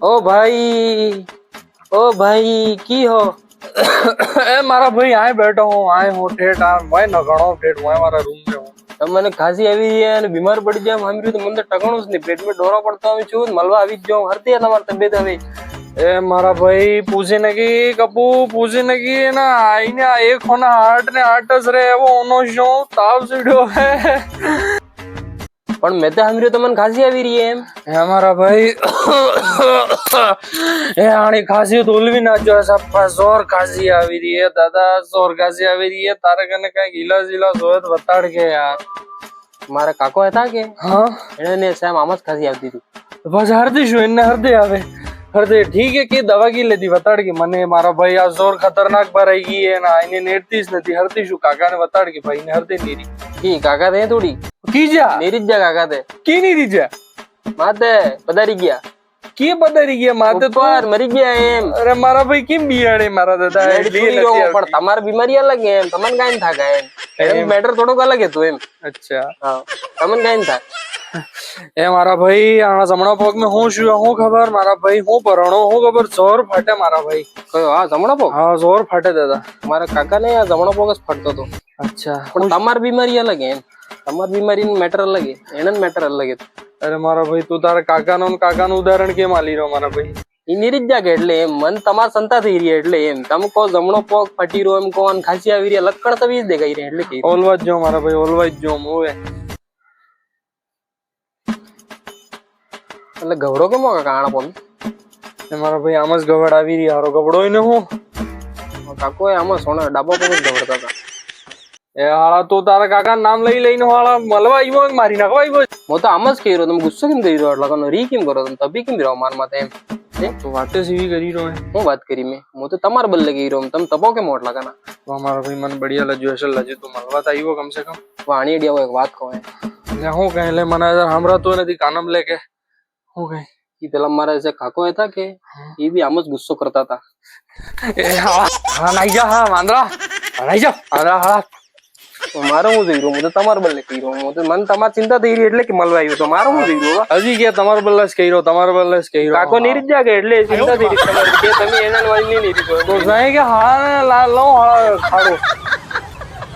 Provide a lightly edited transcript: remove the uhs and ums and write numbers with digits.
ओ भाई की हो? ए मारा भाई आए बैठो हूँ आए हूँ ठेठ आ मैं न गणो ठेठ मैं मारा रूम में हूँ તમને ખાંસી આવી રહી અને બીમાર પડી જાય સાંભળ્યું તો મને ટકણું જ નહીં પેટમાં ડોરો પડતો આવે છું મળવા આવી જ જાઉં હરતી તમારી તબિયત હવે ए मारा भाई पूछे न की कपू पूछे न की ना आई ने एक होना हार्ट ने आटस रे वो ओनो शो ताव सीढ़ो है પણ મેં તો સાંભળ્યું તમને ખાંસી આવી રહી એમ ए मारा भाई ए आनी खांसी तो उलवी ना जो सब जोर खांसी आवी रही है दादा जोर खांसी आवी रही है तारे कने कहीं गीला जिला सोत बताड़ के यार મારા કાકો હતા કે हाँ એને સેમ આમ જ ખાંસી આવતી હતી बस हरदी शो इन हरदे आवे हरदे ठीक है कि दवा की लेती बताड़ की मने मारा भाई आ जोर खतरनाक भराई गई है ना इन्हें नेटतीस नहीं हरती शू काका ने बताड़ की भाई ने हरदे नीरी કી કાકા દે થોડી की जा નીરી જ જા કાકા દે की नहीं दीजा માતે પધારી ગયા की पधारी गया माते तो ઉપર મરી ગયા એમ अरे मारा भाई किम बियाड़े मारा दादा પણ તમારી બીમારી અલગ એમ તમને કાઈ ન થાય એમ મેટર થોડોક અલગ હતું એમ अच्छा હા તમને કાઈ ન થાય ए मारा भाई आना जमना पग में हूँ खबर मारा भाई हूँ परणो हूँ खबर जोर फाटे मारा भाई કયો હા જમણો પોક हाँ जोर फाटे दादा મારા કાકા ને આ જમણો પોક જ ફટતો હતો अच्छा પણ તમારી બીમારી અલગ એમ તમારી બીમારી મેટર અલગ એને મેટર અલગ अरे मारा भाई तू तारा काका नो उदाहरण के माली रहो मारा भाई એ નીરી જ જાગે એટલે એમ મન તમારા સંતા થઈ રહી એટલે એમ તમે કહો જમણો પોક ફટી રહ્યો એમ કહો અને ખાંસી આવી રહી લક્ષણ તો વીજ દેખાઈ રહી એટલે કે ओलवाज जो मारा भाई ओलवाज जो मुए એટલે ગવડો કેમ કાકા આણા પોમ ए मारा भाई आमस गवड़ आवी रही हारो गवड़ो ही ने हूँ કાકો એ આમાં સોના ડાબા પોક જ ગવડતા હતા ए हाड़ा तो तारा काका नाम लई लईने हाड़ा मलवा आइबो मारी नाखवा आइबो હું તો આમ જ કહી રહ્યો તમે ગુસ્સો કેમ કરી રહ્યો એટલે રી કેમ કરો તમે તબી કેમ રહ્યો માર માથે એમ तो वाते सीवी करी रो है હું વાત કરી મેં હું તો તમારા બદલે કહી રહ્યો તમે તપો કેમ ઓટલા કાના तो हमारा भाई मन बढ़िया लजो असल लजे तो मलवा आइबो कम से कम વાણી અડિયા એક વાત કહો ले हूँ कहे ले मना हमरा तो नदी कानम लेके हूँ कहे એ પેલા મારા જે કાકો હતા કે એ બી આમ જ ગુસ્સો કરતા હતા ए हाड़ा हाड़ा नहीं जा हाँ मांद्रा नहीं जा हाड़ा हाड़ा તો મારે હું જઈ રહ્યો હું તો તમારા બદલે કહી રહ્યો હું તો મને તમારી ચિંતા થઈ રહી એટલે કે મળવા આવ્યો તો મારે હું જઈ રહ્યો हजी क्या तमार बल्लस कही रहो तमार बल्लस कही रहो કાકો નીરી જ જાગે એટલે ચિંતા થઈ રહી તમારી કે તમે એના વાળી નહીં નીરી तो जाए के हाड़ा ला लो हाड़ा खाड़ो